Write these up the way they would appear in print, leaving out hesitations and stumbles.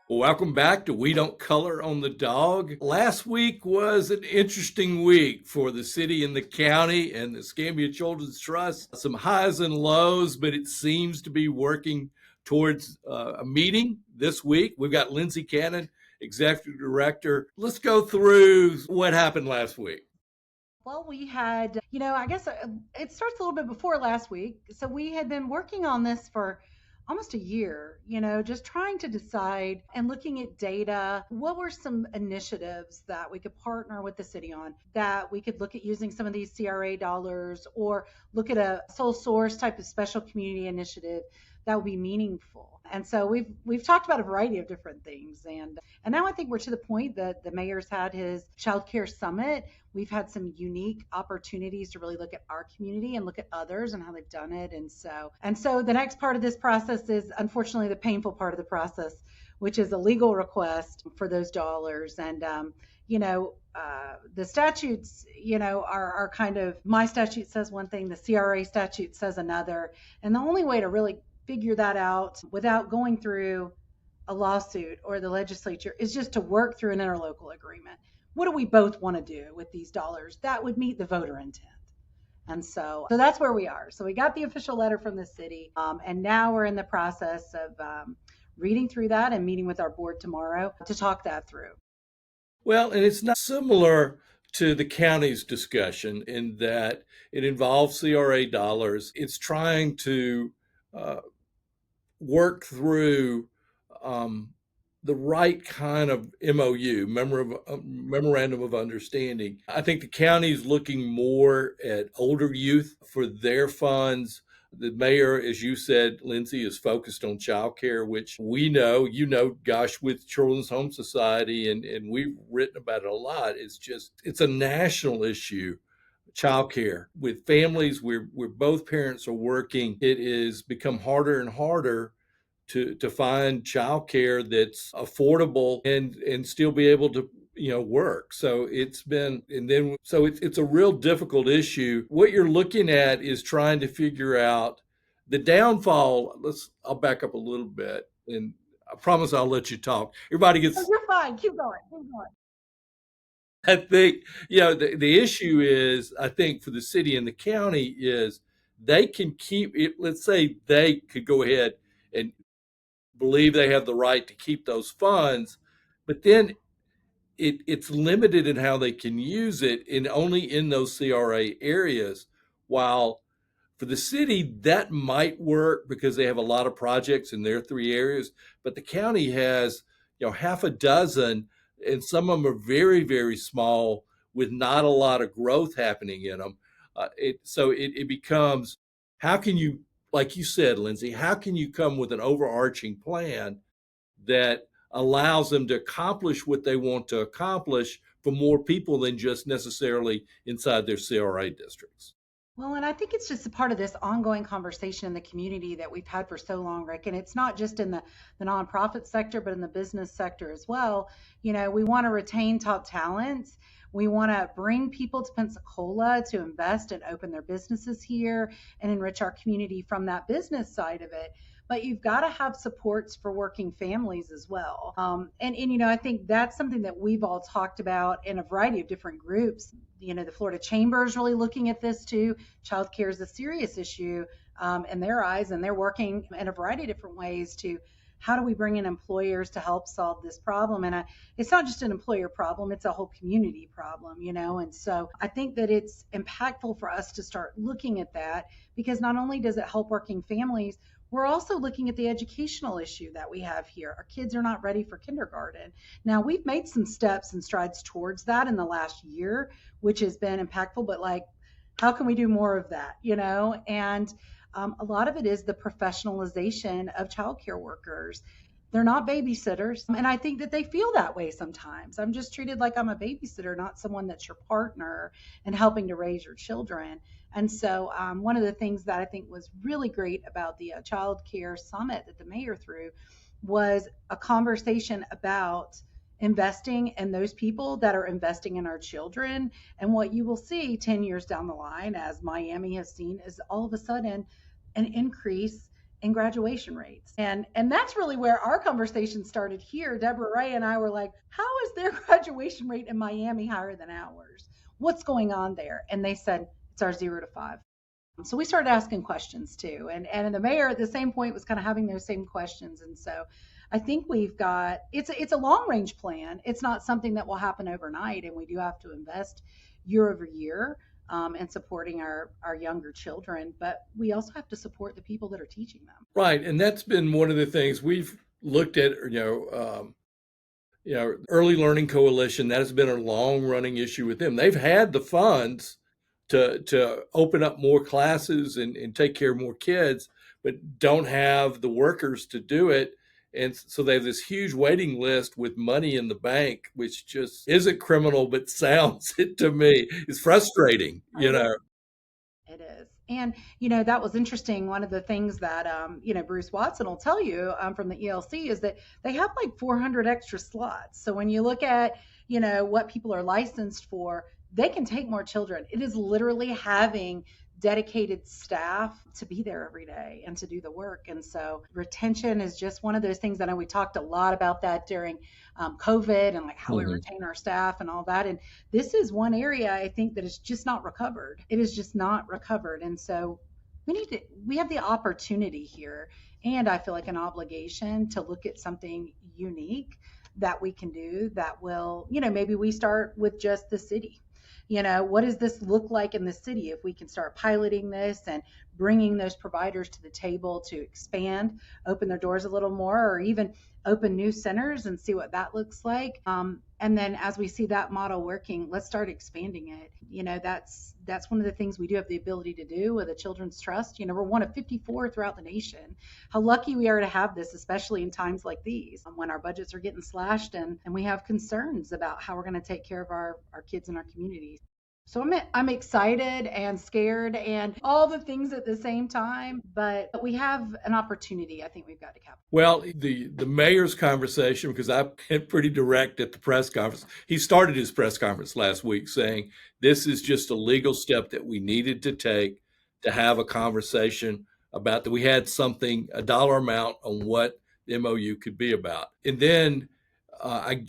Welcome back to We Don't Color on the Dog. Last week was an interesting week for the city and the county and the Escambia Children's Trust. Some highs and lows, but it seems to be working towards a meeting this week. We've got Lindsey Cannon, Executive Director. Let's go through what happened last week. Well, we had, I guess it starts a little bit before last week. So we had been working on this for almost a year, just trying to decide and looking at data. What were some initiatives that we could partner with the city on, that we could look at using some of these CRA dollars or look at a sole source type of special community initiative that would be meaningful. And so we've talked about a variety of different things, and now I think we're to the point that the mayor's had his childcare summit. We've had some unique opportunities to really look at our community and look at others and how they've done it. And so the next part of this process is unfortunately the painful part of the process, which is a legal request for those dollars. And the statutes, are kind of, my statute says one thing, the CRA statute says another. And the only way to really figure that out without going through a lawsuit or the legislature is just to work through an interlocal agreement. What do we both want to do with these dollars that would meet the voter intent? And so that's where we are. So we got the official letter from the city, and now we're in the process of reading through that and meeting with our board tomorrow to talk that through. Well, and it's not similar to the county's discussion in that it involves CRA dollars. It's trying to work through the right kind of MOU, memorandum of understanding. I think the county is looking more at older youth for their funds. The mayor, as you said, Lindsey, is focused on childcare, which we know, gosh, with Children's Home Society, and we've written about it a lot. It's a national issue. Childcare with families where both parents are working, it has become harder and harder to find childcare that's affordable and still be able to work. So it's a real difficult issue. What you're looking at is trying to figure out the downfall. I'll back up a little bit, and I promise I'll let you talk. Everybody gets. Oh, you're fine. Keep going. Keep going. I think, the issue is, I think for the city and the county is they can keep it. Let's say they could go ahead and believe they have the right to keep those funds, but then it's limited in how they can use it and only in those CRA areas. While for the city, that might work because they have a lot of projects in their three areas, but the county has, half a dozen, and some of them are very, very small with not a lot of growth happening in them. It becomes, how can you, like you said, Lindsey, how can you come with an overarching plan that allows them to accomplish what they want to accomplish for more people than just necessarily inside their CRA districts? Well, and I think it's just a part of this ongoing conversation in the community that we've had for so long, Rick. And it's not just in the nonprofit sector, but in the business sector as well. We want to retain top talent. We want to bring people to Pensacola to invest and open their businesses here and enrich our community from that business side of it. But you've got to have supports for working families as well. And I think that's something that we've all talked about in a variety of different groups. The Florida Chamber is really looking at this too. Childcare is a serious issue in their eyes, and they're working in a variety of different ways to how do we bring in employers to help solve this problem. And it's not just an employer problem, it's a whole community problem, and so I think that it's impactful for us to start looking at that, because not only does it help working families, we're also looking at the educational issue that we have here. Our kids are not ready for kindergarten. Now, we've made some steps and strides towards that in the last year, which has been impactful, but how can we do more of that, And a lot of it is the professionalization of childcare workers. They're not babysitters. And I think that they feel that way sometimes. I'm just treated like I'm a babysitter, not someone that's your partner and helping to raise your children. And so one of the things that I think was really great about the Child Care Summit that the mayor threw was a conversation about investing in those people that are investing in our children. And what you will see 10 years down the line, as Miami has seen, is all of a sudden an increase and graduation rates. And that's really where our conversation started here. Deborah Ray and I were like, how is their graduation rate in Miami higher than ours? What's going on there? And they said, it's our 0 to 5. So we started asking questions too. And the mayor at the same point was kind of having those same questions. And so I think we've got it's a long range plan. It's not something that will happen overnight, and we do have to invest year over year in supporting our younger children. But we also have to support the people that are teaching them. Right, and that's been one of the things we've looked at. Early Learning Coalition, that has been a long running issue with them. They've had the funds to open up more classes and take care of more kids, but don't have the workers to do it. And so they have this huge waiting list with money in the bank, which just isn't criminal, but sounds it to me. It's frustrating, you know. It is. And, that was interesting. One of the things that, Bruce Watson will tell you from the ELC is that they have like 400 extra slots. So when you look at, what people are licensed for, they can take more children. It is literally having dedicated staff to be there every day and to do the work. And so retention is just one of those things. I know we talked a lot about that during COVID and like how we Mhm. retain our staff and all that. And this is one area I think that is just not recovered. It is just not recovered. And so we have the opportunity here, and I feel like an obligation to look at something unique that we can do that will, maybe we start with just the city. What does this look like in the city if we can start piloting this and bringing those providers to the table to expand, open their doors a little more, or even open new centers and see what that looks like. And then as we see that model working, let's start expanding it. That's one of the things we do have the ability to do with a Children's Trust. We're one of 54 throughout the nation. How lucky we are to have this, especially in times like these when our budgets are getting slashed and we have concerns about how we're going to take care of our kids in our communities. So I'm excited and scared and all the things at the same time, but we have an opportunity I think we've got to capitalize. Well, the mayor's conversation, because I've been pretty direct at the press conference. He started his press conference last week saying this is just a legal step that we needed to take to have a conversation about that we had something, a dollar amount on what the MOU could be about. And then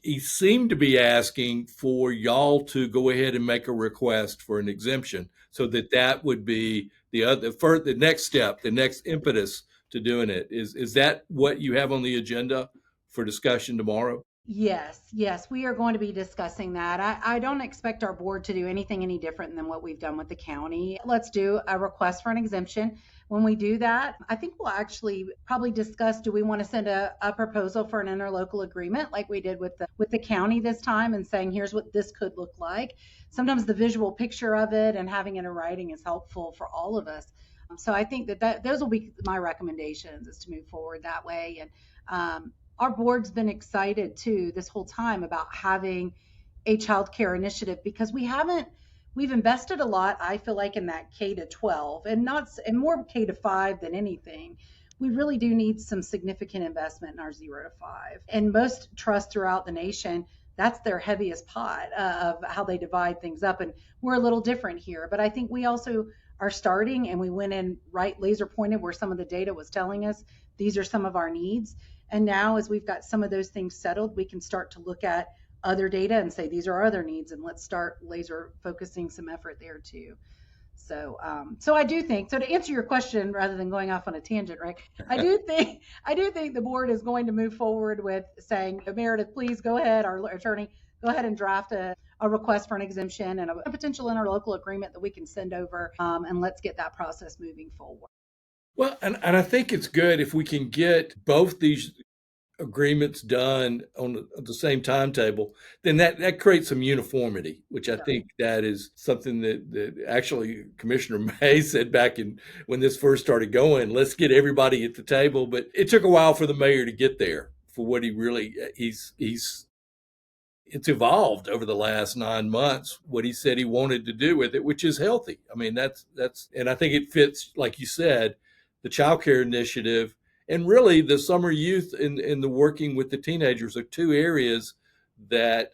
he seemed to be asking for y'all to go ahead and make a request for an exemption so that would be the next step, the next impetus to doing it. Is that what you have on the agenda for discussion tomorrow? Yes, we are going to be discussing that. I don't expect our board to do anything any different than what we've done with the county. Let's do a request for an exemption. When we do that, I think we'll actually probably discuss, do we want to send a proposal for an interlocal agreement like we did with the county this time, and saying, here's what this could look like. Sometimes the visual picture of it and having it in writing is helpful for all of us. So I think that those will be my recommendations, is to move forward that way. And our board's been excited too this whole time about having a childcare initiative, because we've invested a lot, I feel like, in that K-12 and more K-5 than anything. We really do need some significant investment in our 0 to 5. And most trusts throughout the nation, that's their heaviest pot of how they divide things up. And we're a little different here, but I think we also are starting, and we went in right laser pointed where some of the data was telling us these are some of our needs. And now, as we've got some of those things settled, we can start to look at other data and say, these are our other needs, and let's start laser focusing some effort there too. So I do think, so to answer your question, rather than going off on a tangent, Rick, I do think the board is going to move forward with saying, Meredith, please go ahead, our attorney, go ahead and draft a request for an exemption and a potential interlocal agreement that we can send over, and let's get that process moving forward. Well, and I think it's good if we can get both these agreements done on the same timetable, then that creates some uniformity, which I think that is something that actually Commissioner May said back in when this first started going, let's get everybody at the table. But it took a while for the mayor to get there for what he really, it's evolved over the last 9 months, what he said he wanted to do with it, which is healthy. I mean, and I think it fits, like you said, the child care initiative and really the summer youth and the working with the teenagers are two areas that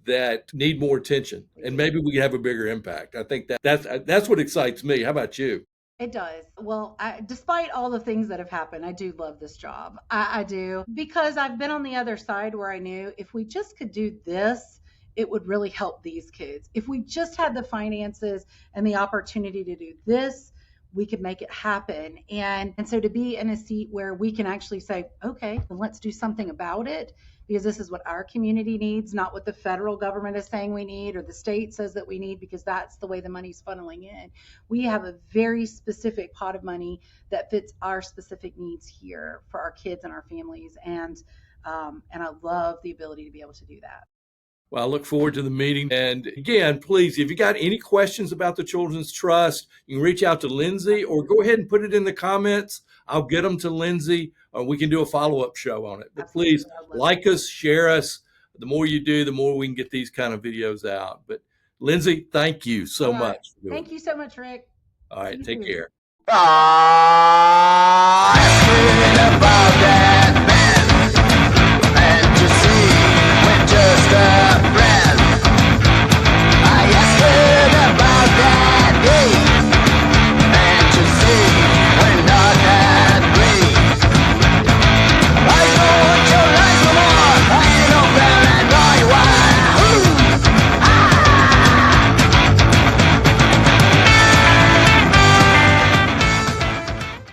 that need more attention, and maybe we can have a bigger impact. I think that's what excites me. How about you? It does. Well, despite all the things that have happened, I do love this job. I do because I've been on the other side where I knew if we just could do this, it would really help these kids. If we just had the finances and the opportunity to do this, we could make it happen. And so to be in a seat where we can actually say, okay, then let's do something about it because this is what our community needs, not what the federal government is saying we need or the state says that we need, because that's the way the money's funneling in. We have a very specific pot of money that fits our specific needs here for our kids and our families. And I love the ability to be able to do that. Well, I look forward to the meeting. And again, please, if you got any questions about the Children's Trust, you can reach out to Lindsey or go ahead and put it in the comments. I'll get them to Lindsey, or we can do a follow-up show on it. But Absolutely. please like us, share us. The more you do, the more we can get these kind of videos out. But Lindsey, thank you so much. Thank you so much, Rick. All right, take soon. care.